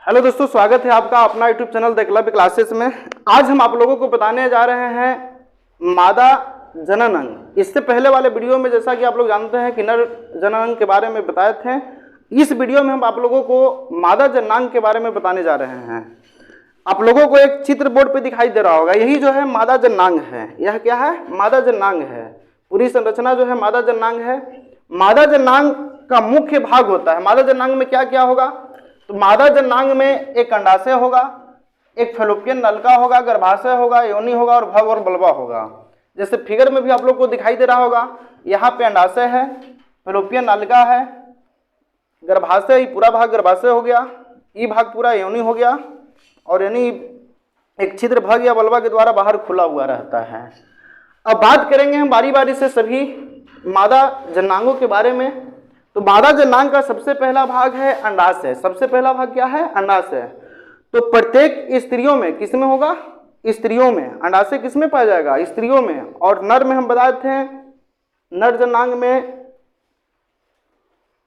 Hello दोस्तों, स्वागत है आपका अपना YouTube channel the Eklavya classes में। आज हम आप लोगों को बताने जा रहे हैं मादा जनन अंग। इससे पहले वाले वीडियो में जैसा कि आप लोग जानते हैं कि नर जनन अंग के बारे में बताए थे। इस वीडियो में हम आप लोगों को मादा जननांग के बारे में बताने जा रहे हैं। आप लोगों को एक चित्र बोर्ड पे दिखाई दे रहा होगा, यही जो है मादा जननांग है। यह क्या है? मादा जननांग है। पूरी संरचना जो है मादा जननांग है। मादा जननांग का मुख्य भाग होता है। मादा जननांग में क्या क्या होगा? तो मादा जननांग में एक अंडाशय होगा, एक फैलोपियन नलिका होगा, गर्भाशय होगा, योनि होगा और भव और बल्बा होगा। जैसे फिगर में भी आप लोग को दिखाई दे रहा होगा, यहाँ पे अंडाशय है, फैलोपियन नलिका है, गर्भाशय, पूरा भाग गर्भाशय हो गया, ये भाग पूरा योनि हो गया और यानी एक छिद्र भाग या बल्बा के द्वारा बाहर खुला हुआ रहता है। अब बात करेंगे हम बारी बारी से सभी मादा जननांगों के बारे में। तो मादा जननांग का सबसे पहला भाग है अंडाशय। सबसे पहला भाग क्या है? अंडाशय। तो प्रत्येक स्त्रियों में किसमें होगा? स्त्रियों में। अंडाशय किसमें पाया जाएगा? स्त्रियों में। और नर में हम बताए थे, नर जननांग में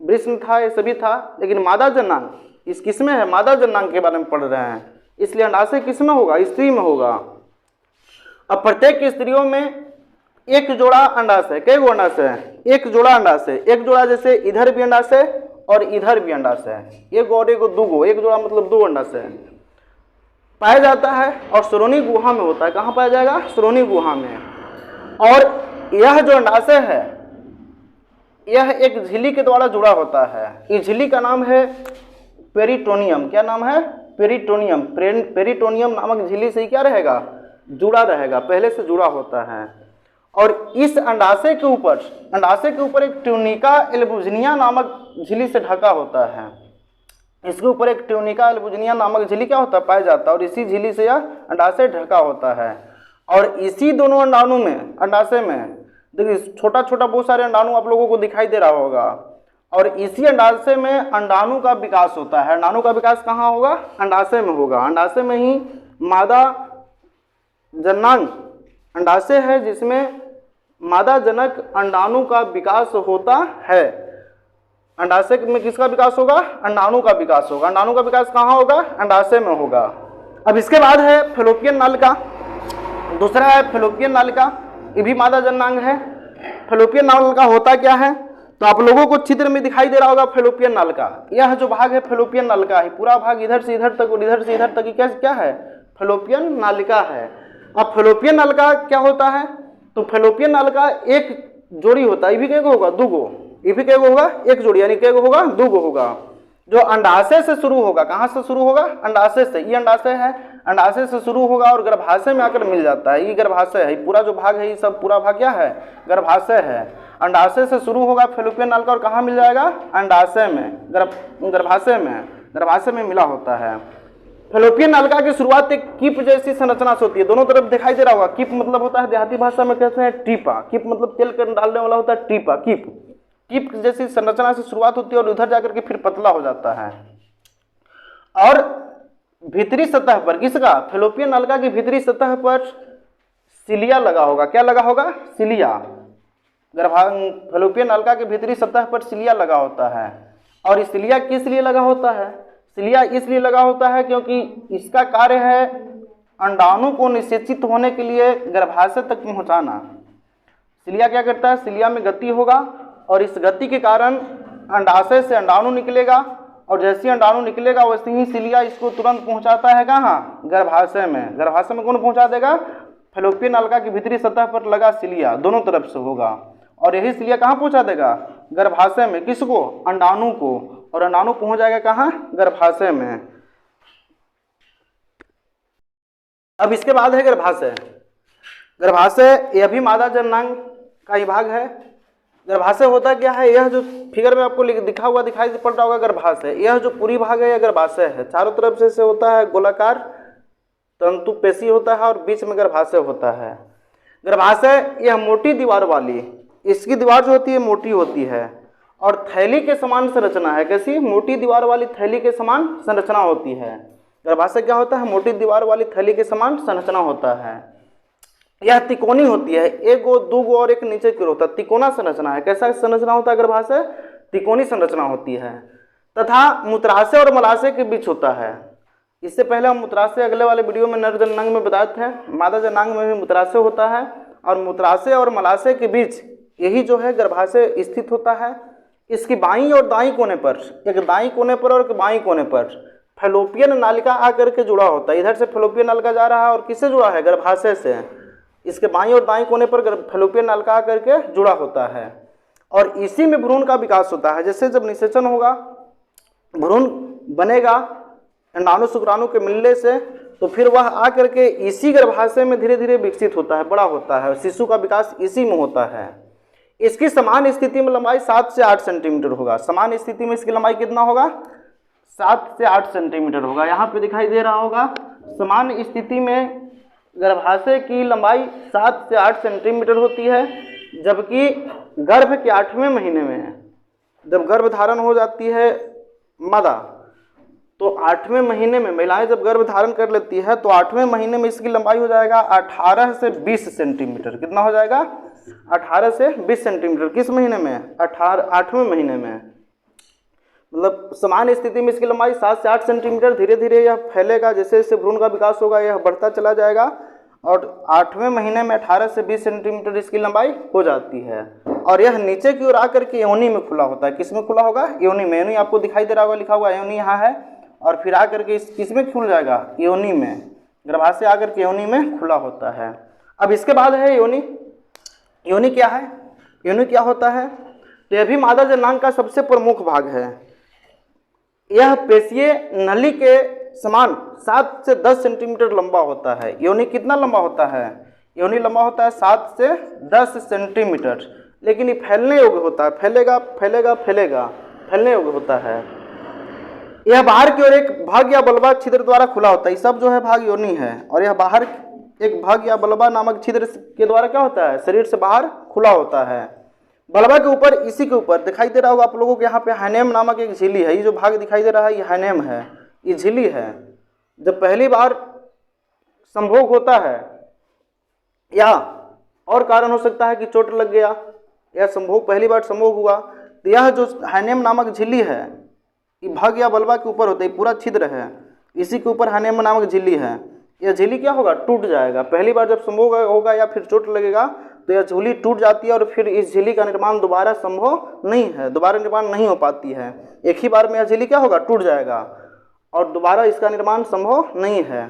वृषण था, ये सभी था। लेकिन मादा जननांग इस किसमें है? मादा जननांग के बारे में पढ़ रहे हैं, इसलिए अंडाशय किसमें होगा? स्त्री में होगा। अब प्रत्येक स्त्रियों में एक जोड़ा अंडाशय, कई गो अंडाशय? एक जोड़ा अंडाशय। एक जोड़ा जैसे इधर भी अंडाशय और इधर भी अंडाशय, एक और एक दो गो, एक जोड़ा मतलब दो अंडाशय पाया जाता है और श्रोणि गुहा में होता है। कहाँ पाया जाएगा? श्रोणि गुहा में। और यह जो अंडाशय है यह एक झिल्ली के द्वारा जुड़ा होता है। इस झिल्ली का नाम है पेरिटोनियम। क्या नाम है? पेरिटोनियम। पेरिटोनियम नामक झिल्ली से ही क्या रहेगा? जुड़ा रहेगा, पहले से जुड़ा होता है। और इस अंडाशय के ऊपर एक ट्यूनिका एल्बुजिनिया नामक झिल्ली से ढका होता है। इसके ऊपर एक ट्यूनिका एल्बुजिनिया नामक झिल्ली क्या होता है? पाया जाता है। और इसी झिल्ली से यह अंडाशय ढका होता है। और इसी दोनों अंडाणु में, अंडाशय में देखिए छोटा छोटा बहुत सारे अंडाणु आप लोगों को दिखाई दे रहा होगा। और इसी अंडाशय में अंडाणु का विकास होता है। अंडाणु का विकास कहाँ होगा? अंडाशय में होगा। अंडाशय में ही मादा जननांग अंडाशय है जिसमें मादा जनक अंडाणु का विकास होता है। अंडाशय में किसका विकास होगा? अंडाणु का विकास होगा। अंडाणु का विकास कहाँ होगा? अंडाशय में होगा। अब इसके बाद है फैलोपियन नलिका। दूसरा है फैलोपियन नलिका, ये भी मादा जननांग है। फैलोपियन नलिका होता क्या है? तो आप लोगों को चित्र में दिखाई दे रहा होगा फैलोपियन नलिका। यह जो भाग है फैलोपियन नलिका है। पूरा भाग इधर से इधर तक और इधर से इधर तक क्या है? फैलोपियन नलिका है। अब फैलोपियन नलिका क्या होता है? तो फैलोपियन नलिका एक जोड़ी होता है। ये भी कैगो होगा? दो गो। ये भी कैगो होगा? एक जोड़ी, यानी कैगो होगा? दो गो होगा। जो अंडाशय से शुरू होगा। कहाँ से शुरू होगा? अंडाशय से। ये अंडाशय है, अंडाशय से शुरू होगा और गर्भाशय में आकर मिल जाता है। ये गर्भाशय है। पूरा जो भाग है ये सब पूरा भाग क्या है? गर्भाशय है। अंडाशय से शुरू होगा फैलोपियन नलिका और कहाँ मिल जाएगा? अंडाशय में, गर्भाशय में। गर्भाशय में मिला होता है। फैलोपियन नलिका की शुरुआत एक कीप जैसी संरचना से होती है। दोनों तरफ दिखाई दे रहा होगा। कीप मतलब होता है, देहाती भाषा में कहते हैं टीपा। कीप मतलब तेल कर डालने वाला होता है, टीपा। कीप कीप जैसी संरचना से शुरुआत होती है और उधर जाकर के फिर पतला हो जाता है। और भीतरी सतह पर किसका? फैलोपियन नलिका की भीतरी सतह पर सिलिया लगा होगा। क्या लगा होगा? सिलिया। फैलोपियन नलिका की भीतरी सतह पर सिलिया लगा होता है। और इस सिलिया किस लिए लगा होता है? सिलिया इसलिए लगा होता है क्योंकि इसका कार्य है अंडाणु को निषेचित होने के लिए गर्भाशय तक पहुंचाना। सिलिया क्या करता है? सिलिया में गति होगा और इस गति के कारण अंडाशय से अंडाणु निकलेगा और जैसे ही अंडाणु निकलेगा वैसे ही सिलिया इसको तुरंत पहुंचाता है कहाँ? गर्भाशय में। गर्भाशय में कौन पहुंचा देगा? फैलोपियन नलिका की भीतरी सतह पर लगा सिलिया दोनों तरफ से होगा और यही सिलिया कहाँ पहुंचा देगा? गर्भाशय में। किसको? अंडाणु को। और अंडाणु पहुंच जाएगा कहाँ? गर्भाशय में। अब इसके बाद है गर्भाशय। गर्भाशय यह भी मादा जननांग का ही भाग है। गर्भाशय होता क्या है? यह जो फिगर में आपको दिखा हुआ दिखाई पड़ रहा होगा गर्भाशय, यह जो पूरी भाग है यह गर्भाशय है। चारों तरफ से होता है गोलाकार तंतु पेशी होता है और बीच में गर्भाशय होता है। गर्भाशय यह मोटी दीवार वाली, इसकी दीवार जो होती है मोटी होती है और थैली के समान संरचना है। कैसी? मोटी दीवार वाली थैली के समान संरचना होती है। गर्भाशय क्या होता है? मोटी दीवार वाली थैली के समान संरचना होता है। यह तिकोनी होती है। एक गो, दो गो और एक नीचे की होता है। तिकोना संरचना है। कैसा संरचना होता है गर्भाशय? तिकोनी संरचना होती है। तथा मूत्राशय और मलाशय के बीच होता है। इससे पहले हम मूत्राशय अगले वाले वीडियो में नर जननांग में बताए थे, मादा जननांग में भी मूत्राशय होता है और मूत्राशय और मलाशय के बीच यही जो है गर्भाशय स्थित होता है। इसकी बाईं और दाईं कोने पर, एक दाईं कोने पर और एक बाईं कोने पर फैलोपियन नालिका आकर के जुड़ा होता है। इधर से फैलोपियन नालिका जा रहा है और किससे जुड़ा है? गर्भाशय से। इसके बाईं और दाईं कोने पर फैलोपियन नालिका आकर के जुड़ा होता है और इसी में भ्रूण का विकास होता है। जैसे जब निषेचन होगा, भ्रूण बनेगा अंडाणु शुक्राणु के मिलने से, तो फिर वह आकर के इसी गर्भाशय में धीरे धीरे विकसित होता है, बड़ा होता है। शिशु का विकास इसी में होता है। इसकी समान स्थिति में लंबाई 7 से 8 सेंटीमीटर होगा। समान स्थिति में इसकी लंबाई कितना होगा? 7 से 8 सेंटीमीटर होगा। यहाँ पे दिखाई दे रहा होगा, समान स्थिति में गर्भाशय की लंबाई 7 से 8 सेंटीमीटर होती है, जबकि गर्भ के 8वें महीने में, जब गर्भ धारण हो जाती है मादा, तो 8वें महीने में महिलाएं जब गर्भ धारण कर लेती है तो 8वें महीने में इसकी लंबाई हो जाएगा 18 से 20 सेंटीमीटर। कितना हो जाएगा? 18 से 20 सेंटीमीटर। किस महीने में? 8वें महीने में। मतलब समान स्थिति में इसकी लंबाई 7 से 8 सेंटीमीटर। धीरे धीरे यह फैलेगा, जैसे जैसे भ्रूण का विकास होगा यह बढ़ता चला जाएगा और 8वें महीने में 18 से 20 सेंटीमीटर इसकी लंबाई हो जाती है। और यह नीचे की ओर आकर के योनि में खुला होता है। किस में खुला होगा? योनि में। योनि आपको दिखाई दे रहा होगा, लिखा हुआ योनि यहाँ है, और फिर आकर के किस में खुल जाएगा? योनि में। गर्भाशय आकर के योनि में खुला होता है। अब इसके बाद है योनि। योनि क्या है? योनि क्या होता है? तो यह भी मादा जननांग का सबसे प्रमुख भाग है। यह पेशीय नली के समान 7 से 10 सेंटीमीटर लंबा होता है। योनि कितना लंबा होता है? योनि लंबा होता है 7 से 10 सेंटीमीटर, लेकिन ये फैलने योग्य होता है। फैलेगा फैलेगा फैलेगा, फैलने योग्य होता है। यह बाहर की ओर एक भाग या बल्बा छिद्र द्वारा खुला होता है। ये सब जो है भाग योनि है, और यह बाहर एक भाग या बल्बा नामक छिद्र के द्वारा क्या होता है? शरीर से बाहर खुला होता है। बल्बा के ऊपर, इसी के ऊपर दिखाई दे रहा होगा आप लोगों को, यहाँ पे हाइनेम नामक एक झिल्ली है। ये जो भाग दिखाई दे रहा है ये हाइनेम है, ये झिल्ली है। जब पहली बार संभोग होता है, या और कारण हो सकता है कि चोट लग गया या संभोग पहली बार संभोग हुआ, तो यह जो हाइनेम नामक झिल्ली है ये भाग या बल्बा के ऊपर होता है। पूरा छिद्र है, इसी के ऊपर हाइनेम नामक झिल्ली है। यह झिल्ली क्या होगा? टूट जाएगा। पहली बार जब संभोग होगा या फिर चोट लगेगा तो यह झिल्ली टूट जाती है और फिर इस झिल्ली का निर्माण दोबारा संभव नहीं है, दोबारा निर्माण नहीं हो पाती है। एक ही बार में यह झिल्ली क्या होगा? टूट जाएगा और दोबारा इसका निर्माण संभव नहीं है।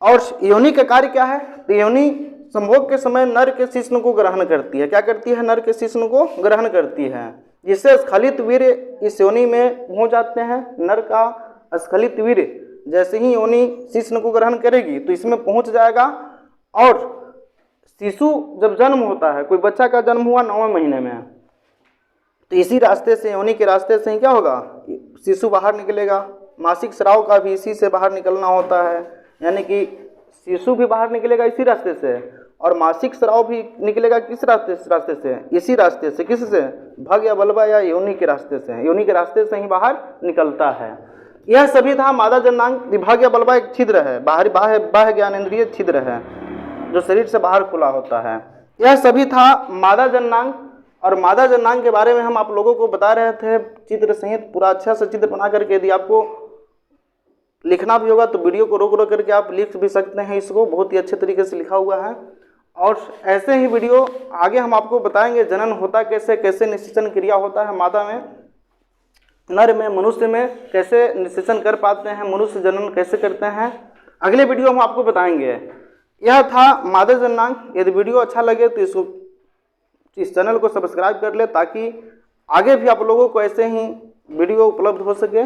और योनि का कार्य क्या है? तो योनि संभोग के समय नर के शिश्न को ग्रहण करती है। क्या करती है? नर के शिश्न को ग्रहण करती है, जिससे स्खलित वीर्य इस योनि में हो जाते हैं। नर का स्खलित वीर्य जैसे ही योनि शिश्न को ग्रहण करेगी तो इसमें पहुंच जाएगा, और शिशु जब जन्म होता है, कोई बच्चा का जन्म हुआ 9वें महीने में, तो इसी रास्ते से, योनि के रास्ते से ही क्या होगा? शिशु बाहर निकलेगा। मासिक स्राव का भी इसी से बाहर निकलना होता है, यानी कि शिशु भी बाहर निकलेगा इसी रास्ते से, और मासिक स्राव भी निकलेगा किस रास्ते से? इसी रास्ते से। किससे? भाग या बल्बा या योनि के रास्ते से। योनि के रास्ते से ही बाहर निकलता है। यह सभी था मादा जननांग। भाग या बल्बा एक छिद्र है, बाहरी बाह्य ज्ञानेंद्रिय छिद्र है जो शरीर से बाहर खुला होता है। यह सभी था मादा जननांग। और मादा जननांग के बारे में हम आप लोगों को बता रहे थे चित्र सहित, पूरा अच्छा सा चित्र बना करके। यदि आपको लिखना भी होगा तो वीडियो को रोक रोक करके आप लिख भी सकते हैं। इसको बहुत ही अच्छे तरीके से लिखा हुआ है, और ऐसे ही वीडियो आगे हम आपको बताएंगे। जनन होता कैसे, कैसे निषेचन क्रिया होता है मादा में, नर में, मनुष्य में कैसे निषेचन कर पाते हैं, मनुष्य जनन कैसे करते हैं, अगले वीडियो हम आपको बताएंगे। यह था मादा जननांग। यदि वीडियो अच्छा लगे तो इस चैनल को सब्सक्राइब कर ले, ताकि आगे भी आप लोगों को ऐसे ही वीडियो उपलब्ध हो सके।